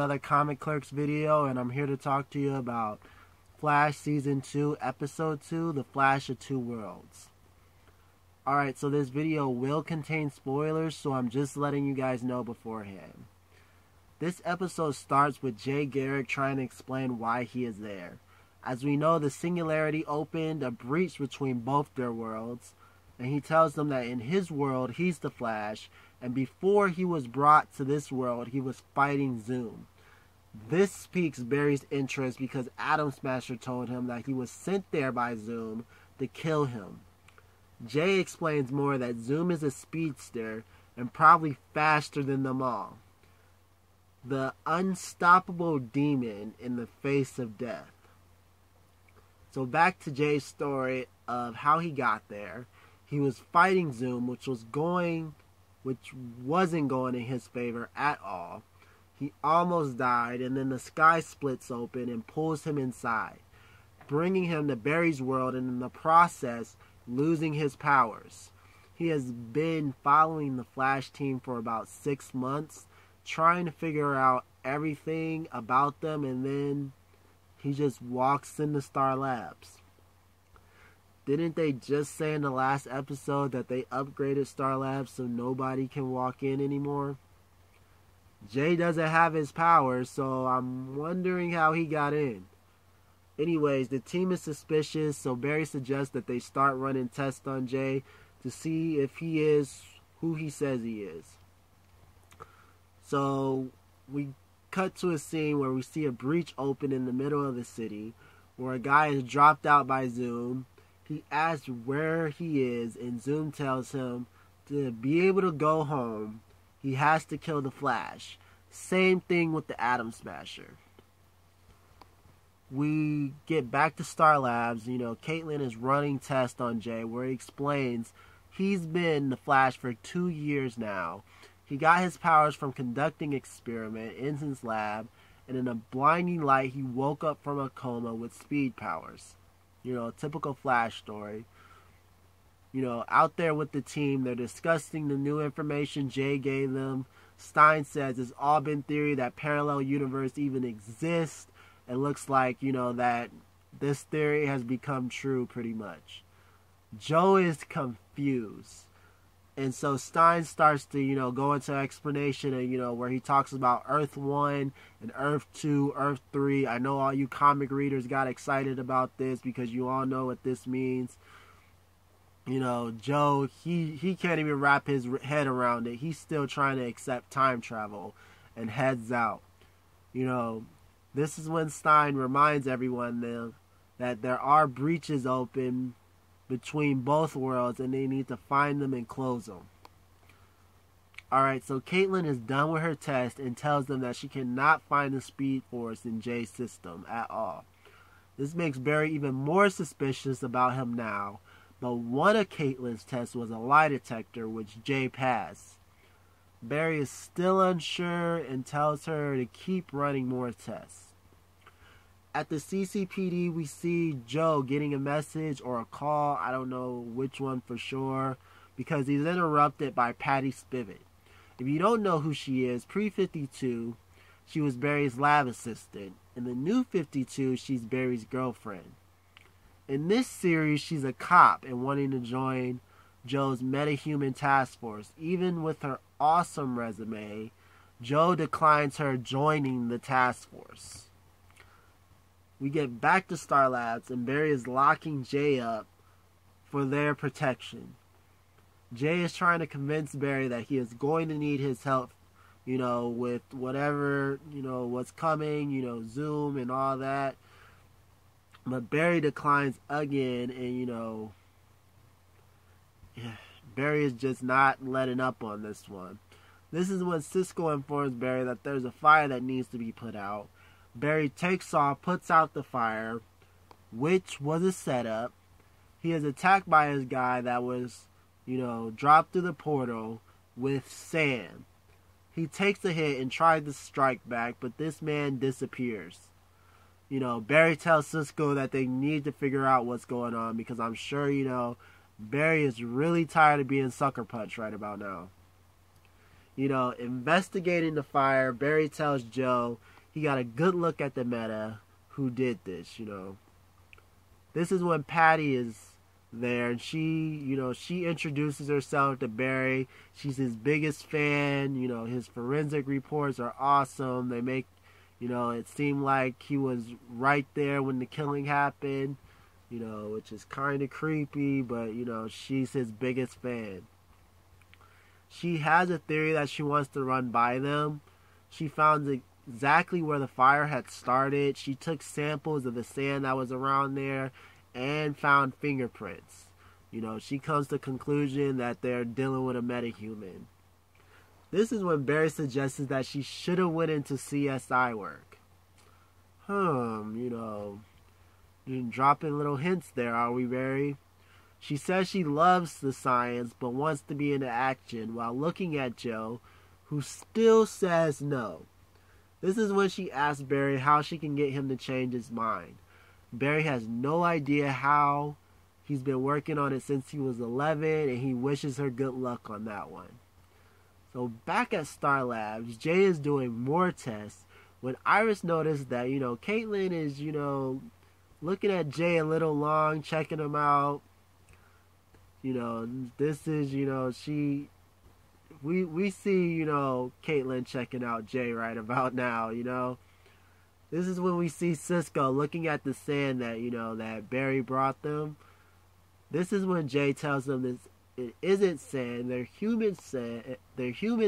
another Comic Clerks video, and I'm here to talk to you about Flash Season 2, Episode 2, The Flash of Two Worlds. Alright, so this video will contain spoilers, so I'm just letting you guys know beforehand. This episode starts with Jay Garrick trying to explain why he is there. As we know, the Singularity opened a breach between both their worlds, and he tells them that in his world, he's the Flash, and before he was brought to this world, he was fighting Zoom. This piques Barry's interest because Atom Smasher told him that he was sent there by Zoom to kill him. Jay explains more that Zoom is a speedster and probably faster than them all. The unstoppable demon in the face of death. So back to Jay's story of how he got there. He was fighting Zoom, which wasn't going in his favor at all. He almost died, and then the sky splits open and pulls him inside, bringing him to Barry's world, and in the process, losing his powers. He has been following the Flash team for about 6 months, trying to figure out everything about them, and then he just walks into Star Labs. Didn't they just say in the last episode that they upgraded Star Labs so nobody can walk in anymore? Jay doesn't have his powers, so I'm wondering how he got in. Anyways, the team is suspicious, so Barry suggests that they start running tests on Jay to see if he is who he says he is. So we cut to a scene where we see a breach open in the middle of the city, where a guy is dropped out by Zoom. He asks where he is, and Zoom tells him to be able to go home, he has to kill the Flash. Same thing with the Atom Smasher. We get back to Star Labs. Caitlin is running tests on Jay, where he explains he's been the Flash for 2 years now. He got his powers from conducting experiment in his lab, and in a blinding light, he woke up from a coma with speed powers. A typical Flash story. Out there with the team, they're discussing the new information Jay gave them. Stein says it's all been theory that parallel universe even exists. It looks like, that this theory has become true pretty much. Joe is confused. And so Stein starts to, go into explanation and, where he talks about Earth 1 and Earth 2, Earth 3. I know all you comic readers got excited about this because you all know what this means. Joe, he can't even wrap his head around it. He's still trying to accept time travel and heads out. This is when Stein reminds everyone that there are breaches open between both worlds, and they need to find them and close them. Alright, so Caitlin is done with her test and tells them that she cannot find the Speed Force in Jay's system at all. This makes Barry even more suspicious about him now, but one of Caitlin's tests was a lie detector, which Jay passed. Barry is still unsure and tells her to keep running more tests. At the CCPD, we see Joe getting a message or a call, I don't know which one for sure, because he's interrupted by Patty Spivot. If you don't know who she is, pre-52, she was Barry's lab assistant. In the new 52, she's Barry's girlfriend. In this series, she's a cop and wanting to join Joe's metahuman task force. Even with her awesome resume, Joe declines her joining the task force. We get back to Star Labs, and Barry is locking Jay up for their protection. Jay is trying to convince Barry that he is going to need his help, with whatever, what's coming, Zoom and all that. But Barry declines again, and, Barry is just not letting up on this one. This is when Cisco informs Barry that there's a fire that needs to be put out. Barry takes off, puts out the fire, which was a setup. He is attacked by his guy that was, dropped through the portal with Sam. He takes a hit and tries to strike back, but this man disappears. Barry tells Cisco that they need to figure out what's going on because I'm sure, Barry is really tired of being sucker punched right about now. investigating the fire, Barry tells Joe he got a good look at the meta who did this. This is when Patty is there, and she introduces herself to Barry. She's his biggest fan. His forensic reports are awesome. They make it seem like he was right there when the killing happened, which is kind of creepy, but she's his biggest fan. She has a theory that she wants to run by them. She found exactly where the fire had started. She took samples of the sand that was around there and found fingerprints. She comes to the conclusion that they're dealing with a metahuman. This is when Barry suggests that she should have went into CSI work. Dropping little hints there, are we, Barry? She says she loves the science but wants to be into action while looking at Joe, who still says no. This is when she asks Barry how she can get him to change his mind. Barry has no idea how. He's been working on it since he was 11, and he wishes her good luck on that one. So back at Star Labs, Jay is doing more tests when Iris noticed that, Caitlin is, looking at Jay a little long, checking him out. This is, we see, Caitlin checking out Jay right about now, This is when we see Cisco looking at the sand that, that Barry brought them. This is when Jay tells them it isn't sand, they're human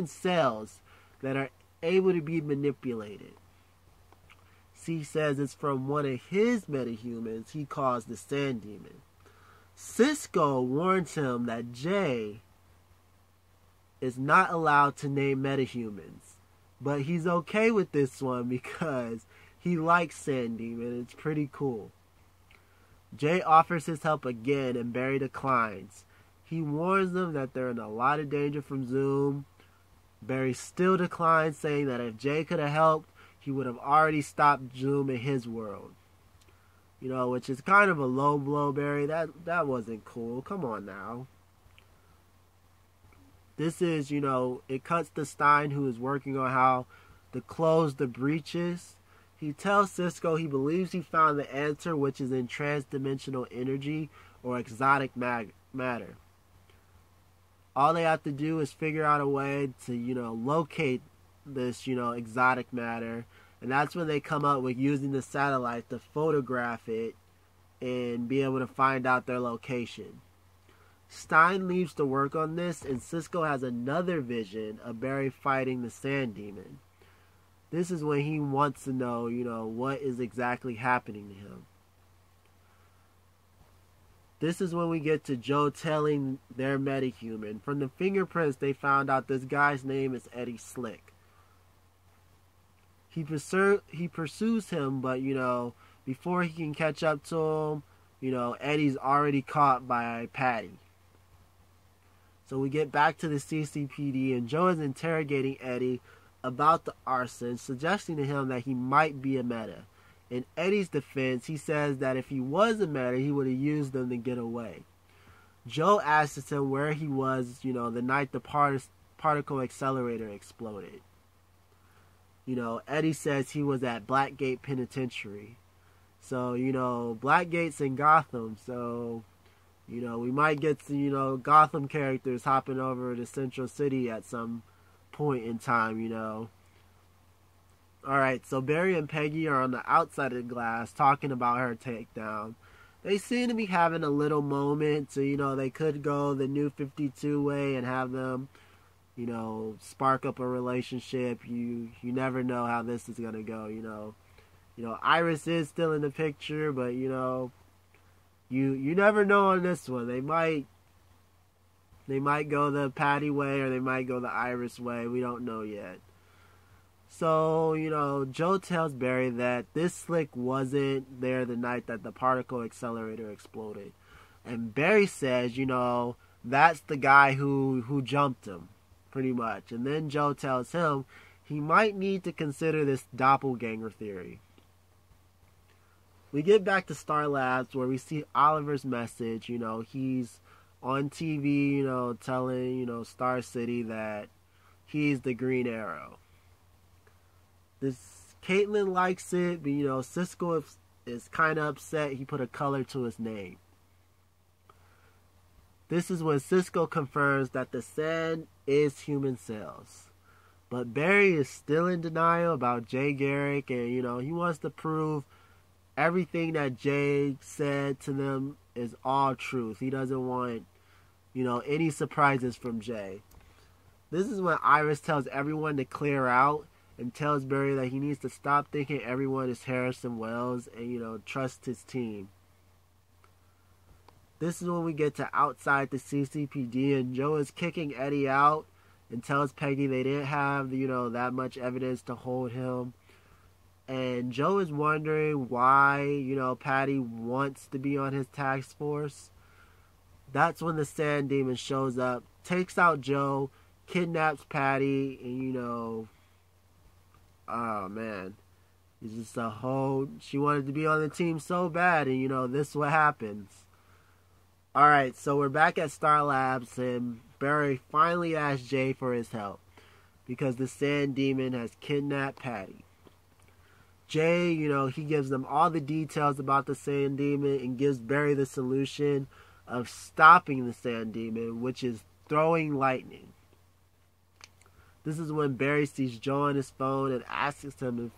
cells that are able to be manipulated. C says it's from one of his metahumans he calls the Sand Demon. Cisco warns him that Jay is not allowed to name metahumans, but he's okay with this one because he likes Sand Demon. It's pretty cool. Jay offers his help again and Barry declines. He warns them that they're in a lot of danger from Zoom. Barry still declines, saying that if Jay could have helped, he would have already stopped Zoom in his world. Which is kind of a low blow, Barry. That wasn't cool. Come on now. This is, it cuts to Stein, who is working on how to close the breaches. He tells Cisco he believes he found the answer, which is in trans-dimensional energy or exotic matter. All they have to do is figure out a way to, locate this, exotic matter. And that's when they come up with using the satellite to photograph it and be able to find out their location. Stein leaves to work on this, and Cisco has another vision of Barry fighting the Sand Demon. This is when he wants to know, what is exactly happening to him. This is when we get to Joe telling their metahuman. From the fingerprints, they found out this guy's name is Eddie Slick. He pursues him, but, before he can catch up to him, Eddie's already caught by Patty. So we get back to the CCPD, and Joe is interrogating Eddie about the arson, suggesting to him that he might be a meta. In Eddie's defense, he says that if he was a meta, he would have used them to get away. Joe asks him where he was, the night the particle accelerator exploded. Eddie says he was at Blackgate Penitentiary. So, Blackgate's in Gotham, so, we might get to, Gotham characters hopping over to Central City at some point in time, Alright, so Barry and Peggy are on the outside of the glass talking about her takedown. They seem to be having a little moment, so, they could go the New 52 way and have them, spark up a relationship. You never know how this is going to go, Iris is still in the picture, but, you never know on this one. They might go the Patty way or they might go the Iris way. We don't know yet. So, Joe tells Barry that this Slick wasn't there the night that the particle accelerator exploded. And Barry says, that's the guy who jumped him, pretty much. And then Joe tells him he might need to consider this doppelganger theory. We get back to Star Labs where we see Oliver's message. He's on TV, telling, Star City that he's the Green Arrow. This Caitlyn likes it, but Cisco is kind of upset. He put a color to his name. This is when Cisco confirms that the sand is human cells. But Barry is still in denial about Jay Garrick, and he wants to prove everything that Jay said to them is all truth. He doesn't want, any surprises from Jay. This is when Iris tells everyone to clear out and tells Barry that he needs to stop thinking everyone is Harrison Wells and, trust his team. This is when we get to outside the CCPD, and Joe is kicking Eddie out and tells Peggy they didn't have, that much evidence to hold him. And Joe is wondering why, Patty wants to be on his task force. That's when the Sand Demon shows up, takes out Joe, kidnaps Patty, and, oh man. It's just she wanted to be on the team so bad, and, this is what happens. Alright, so we're back at Star Labs, and Barry finally asks Jay for his help because the Sand Demon has kidnapped Patty. Jay, he gives them all the details about the Sand Demon and gives Barry the solution of stopping the Sand Demon, which is throwing lightning. This is when Barry sees Joe on his phone and asks him if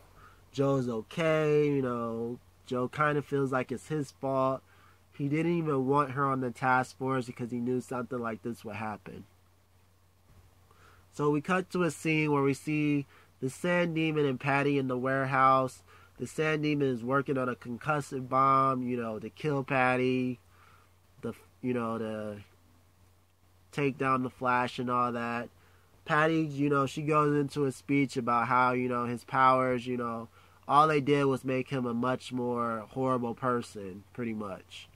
Joe's okay. Joe kind of feels like it's his fault. He didn't even want her on the task force because he knew something like this would happen. So we cut to a scene where we see the Sand Demon and Patty in the warehouse. The Sand Demon is working on a concussive bomb, to kill Patty, to take down the Flash and all that. Patty, she goes into a speech about how, his powers, all they did was make him a much more horrible person, pretty much.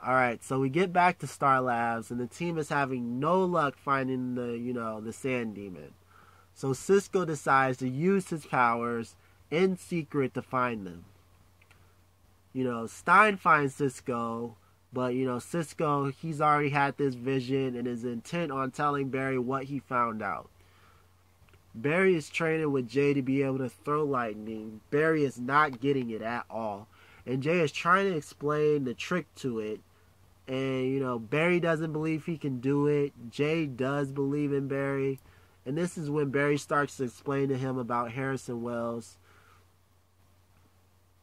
Alright, so we get back to Star Labs, and the team is having no luck finding the Sand Demon. So Cisco decides to use his powers in secret to find them. Stein finds Cisco, but Cisco, he's already had this vision and is intent on telling Barry what he found out. Barry is training with Jay to be able to throw lightning. Barry is not getting it at all. And Jay is trying to explain the trick to it. And, Barry doesn't believe he can do it. Jay does believe in Barry. And this is when Barry starts to explain to him about Harrison Wells.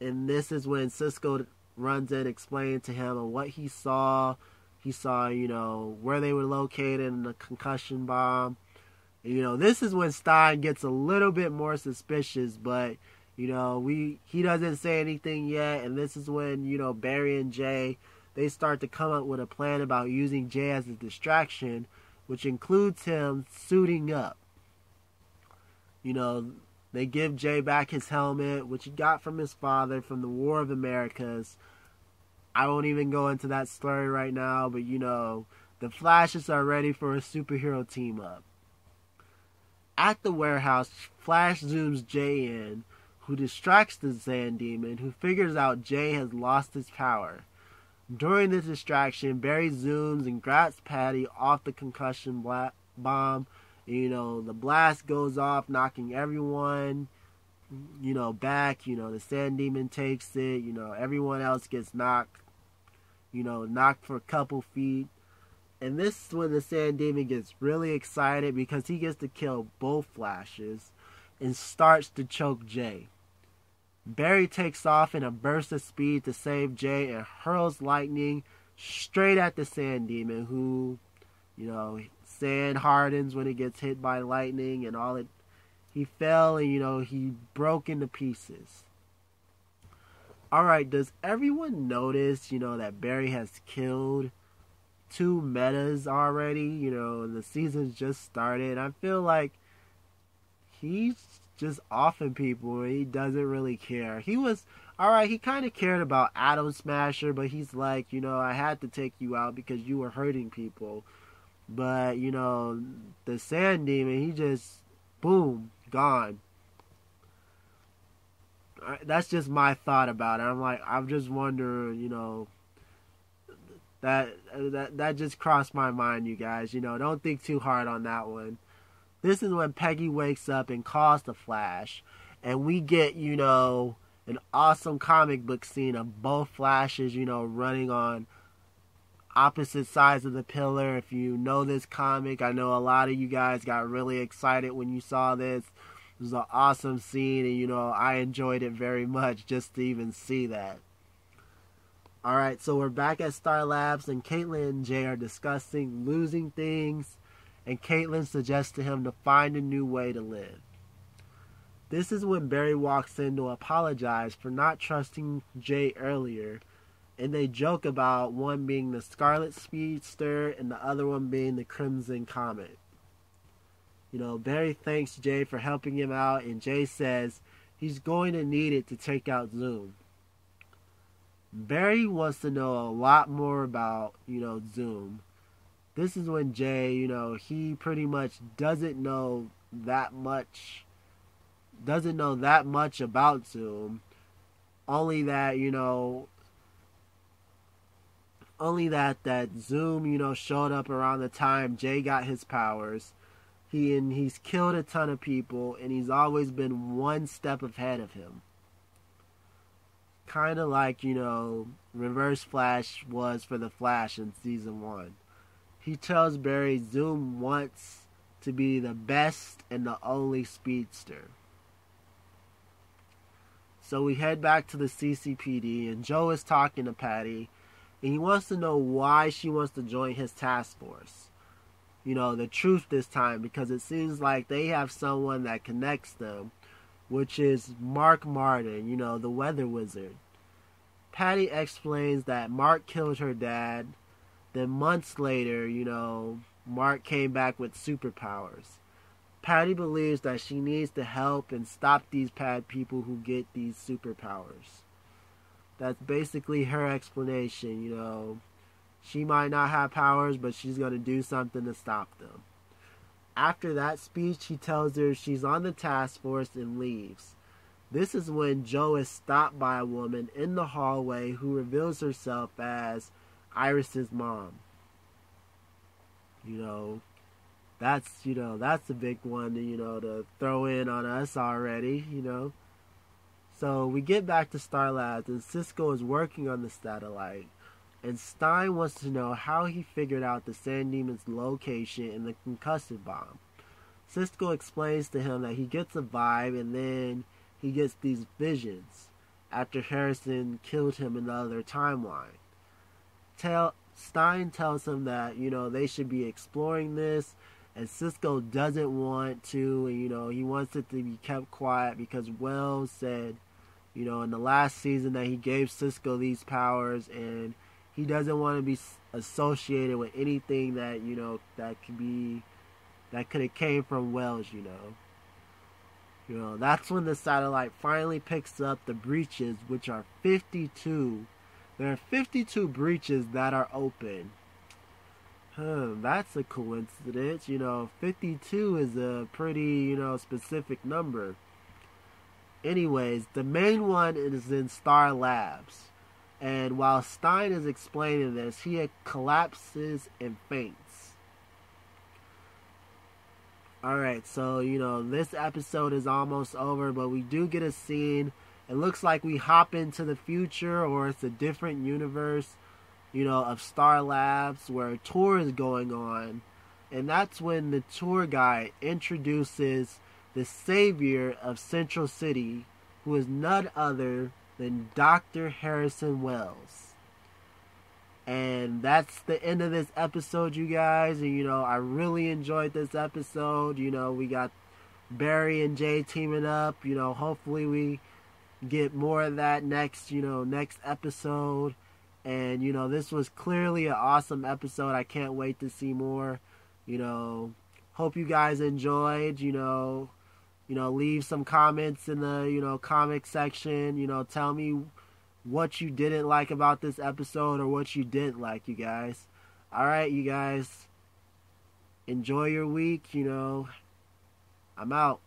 And this is when Cisco runs in explaining to him what he saw. He saw, where they were located in the concussion bomb. And, this is when Stein gets a little bit more suspicious, but, he doesn't say anything yet. And this is when, Barry and Jay, they start to come up with a plan about using Jay as a distraction, which includes him suiting up. They give Jay back his helmet, which he got from his father from the War of Americas. I won't even go into that story right now, but the Flashes are ready for a superhero team up. At the warehouse, Flash zooms Jay in, who distracts the Sand Demon, who figures out Jay has lost his power. During this distraction, Barry zooms and grabs Patty off the concussion bomb. The blast goes off, knocking everyone, back. The Sand Demon takes it. Everyone else gets knocked, knocked for a couple feet. And this is when the Sand Demon gets really excited because he gets to kill both Flashes and starts to choke Jay. Barry takes off in a burst of speed to save Jay and hurls lightning straight at the Sand Demon, who, sand hardens when it gets hit by lightning and he fell and, he broke into pieces. Alright, does everyone notice, that Barry has killed 2 metas already? And the season's just started. I feel like he's just offing people and he doesn't really care. He was alright, he kind of cared about Atom Smasher, but he's like, I had to take you out because you were hurting people. But, the Sand Demon, he just, boom, gone. That's just my thought about it. I'm just wondering, that just crossed my mind, you guys. Don't think too hard on that one. This is when Peggy wakes up and calls the Flash. And we get, an awesome comic book scene of both Flashes, running on opposite sides of the pillar. If you know this comic, I know a lot of you guys got really excited when you saw this. It was an awesome scene, and I enjoyed it very much just to even see that. Alright, so we're back at Star Labs, and Caitlin and Jay are discussing losing things, and Caitlin suggests to him to find a new way to live. This is when Barry walks in to apologize for not trusting Jay earlier, and they joke about one being the Scarlet Speedster and the other one being the Crimson Comet. Barry thanks Jay for helping him out, and Jay says he's going to need it to take out Zoom. Barry wants to know a lot more about, Zoom. This is when Jay, he pretty much doesn't know that much about Zoom. Only that, that Zoom, showed up around the time Jay got his powers. He's killed a ton of people, and he's always been one step ahead of him. Kind of like, Reverse Flash was for the Flash in Season 1. He tells Barry Zoom wants to be the best and the only speedster. So we head back to the CCPD, and Joe is talking to Patty, and he wants to know why she wants to join his task force. The truth this time, because it seems like they have someone that connects them, which is Mark Martin, the weather wizard. Patty explains that Mark killed her dad. Then months later, Mark came back with superpowers. Patty believes that she needs to help and stop these bad people who get these superpowers. That's basically her explanation, She might not have powers, but she's going to do something to stop them. After that speech, he tells her she's on the task force and leaves. This is when Joe is stopped by a woman in the hallway who reveals herself as Iris's mom. That's a big one to throw in on us already, So we get back to Star Labs, and Cisco is working on the satellite. And Stein wants to know how he figured out the Sand Demon's location and the concussive bomb. Cisco explains to him that he gets a vibe, and then he gets these visions after Harrison killed him in the other timeline. Stein tells him that, they should be exploring this, and Cisco doesn't want to, and, he wants it to be kept quiet because Wells said, in the last season that he gave Cisco these powers, and he doesn't want to be associated with anything that, that could have came from Wells, That's when the satellite finally picks up the breaches, which are 52. There are 52 breaches that are open. That's a coincidence. 52 is a pretty, specific number. Anyways, the main one is in Star Labs. And while Stein is explaining this, he collapses and faints. Alright, so, this episode is almost over, but we do get a scene. It looks like we hop into the future, or it's a different universe, of Star Labs, where a tour is going on. And that's when the tour guide introduces the savior of Central City, who is none other than Dr. Harrison Wells. And that's the end of this episode, you guys. And, I really enjoyed this episode. We got Barry and Jay teaming up. Hopefully we get more of that next episode. And, this was clearly an awesome episode. I can't wait to see more. Hope you guys enjoyed. Leave some comments in the, comic section. Tell me what you didn't like about this episode or what you did like, you guys. Alright, you guys. Enjoy your week, I'm out.